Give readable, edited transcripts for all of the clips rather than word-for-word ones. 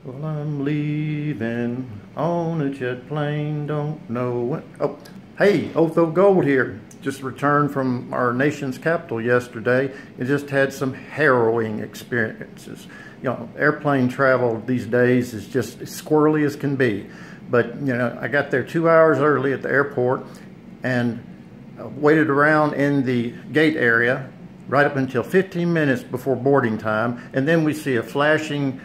Well, I'm leaving on a jet plane, don't know when. Oh, hey, Otho Gold here. Just returned from our nation's capital yesterday and just had some harrowing experiences. You know, airplane travel these days is just as squirrely as can be. But, you know, I got there 2 hours early at the airport and waited around in the gate area right up until 15 minutes before boarding time, and then we see a flashing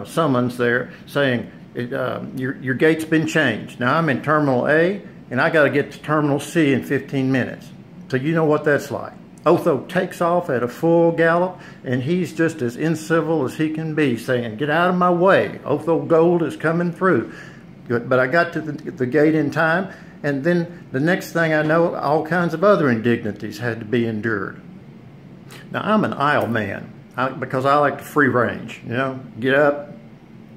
summons there saying your gate's been changed. Now I'm in Terminal A and I got to get to Terminal C in 15 minutes. So you know what that's like. Otho takes off at a full gallop and he's just as incivil as he can be, saying, "Get out of my way, Otho Gold is coming through." But I got to the gate in time, and then the next thing I know, all kinds of other indignities had to be endured. Now, I'm an aisle man because I like to free range, you know, get up,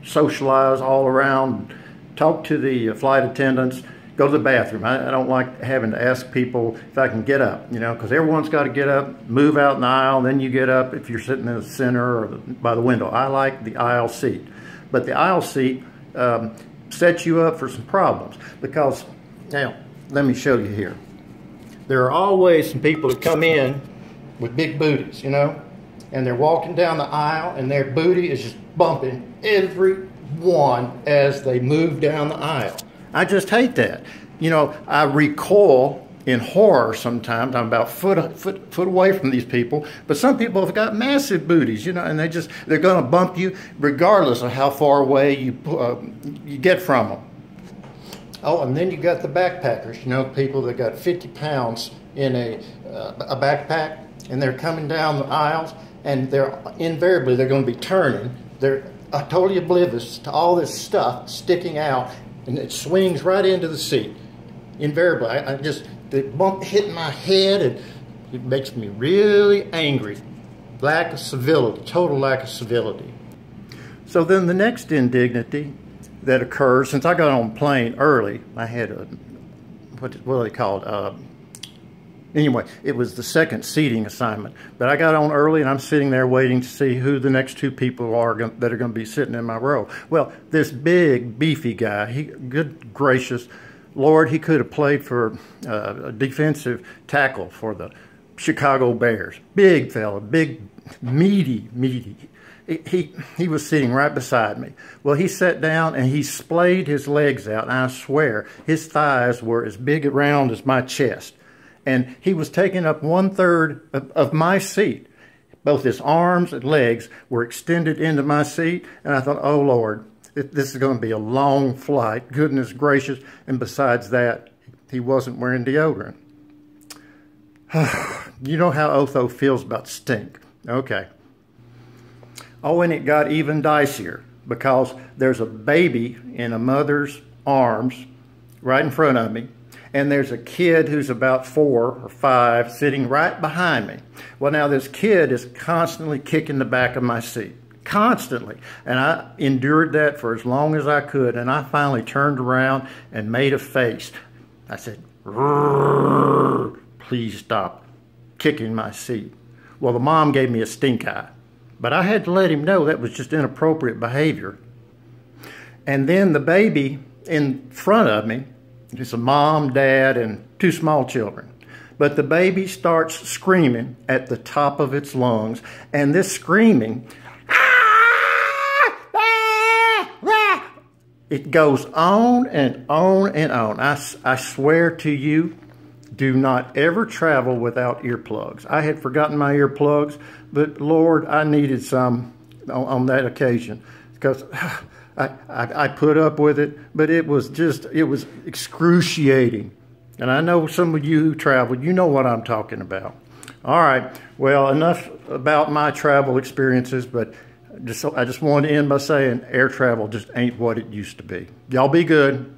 socialize all around, talk to the flight attendants, go to the bathroom. I don't like having to ask people if I can get up, you know, because everyone's got to get up, move out in the aisle, then you get up if you're sitting in the center or by the window. I like the aisle seat. But the aisle seat sets you up for some problems because, now, let me show you here. There are always some people that come in with big booties, you know, and they're walking down the aisle and their booty is just bumping everyone as they move down the aisle. I just hate that. You know, I recoil in horror sometimes. I'm about foot away from these people, but some people have got massive booties, you know, and they're going to bump you regardless of how far away you get from them. Oh, and then you got the backpackers, you know, people that got 50 pounds in a backpack, and they're coming down the aisles, and they're going to be turning. They're totally oblivious to all this stuff sticking out, and it swings right into the seat. Invariably, the bump hitting my head, and it makes me really angry. Lack of civility, total lack of civility. So then the next indignity that occurs, since I got on the plane early, I had a, what are they called? Anyway, it was the second seating assignment. But I got on early and I'm sitting there waiting to see who the next two people are that are going to be sitting in my row. Well, this big, beefy guy, good gracious, Lord, he could have played for a defensive tackle for the Chicago Bears. Big fella, big, meaty. He was sitting right beside me. Well, he sat down and he splayed his legs out, and I swear his thighs were as big around as my chest. And he was taking up 1/3 of my seat. Both his arms and legs were extended into my seat, and I thought, oh Lord, this is going to be a long flight, goodness gracious. And besides that, he wasn't wearing deodorant. You know how Otho feels about stink. Okay. Oh, and it got even dicier because there's a baby in a mother's arms right in front of me, and there's a kid who's about 4 or 5 sitting right behind me. Well, now this kid is constantly kicking the back of my seat, constantly, and I endured that for as long as I could, and I finally turned around and made a face. I said, "Please stop kicking my seat." Well, the mom gave me a stink eye. But I had to let him know that was just inappropriate behavior. And then the baby in front of me, it's a mom, dad, and 2 small children. But the baby starts screaming at the top of its lungs. And this screaming, it goes on and on and on. I swear to you, do not ever travel without earplugs. I had forgotten my earplugs, but Lord, I needed some on that occasion because I put up with it, but it was excruciating. And I know some of you who traveled, you know what I'm talking about. All right, well, enough about my travel experiences, but I just wanted to end by saying air travel just ain't what it used to be. Y'all be good.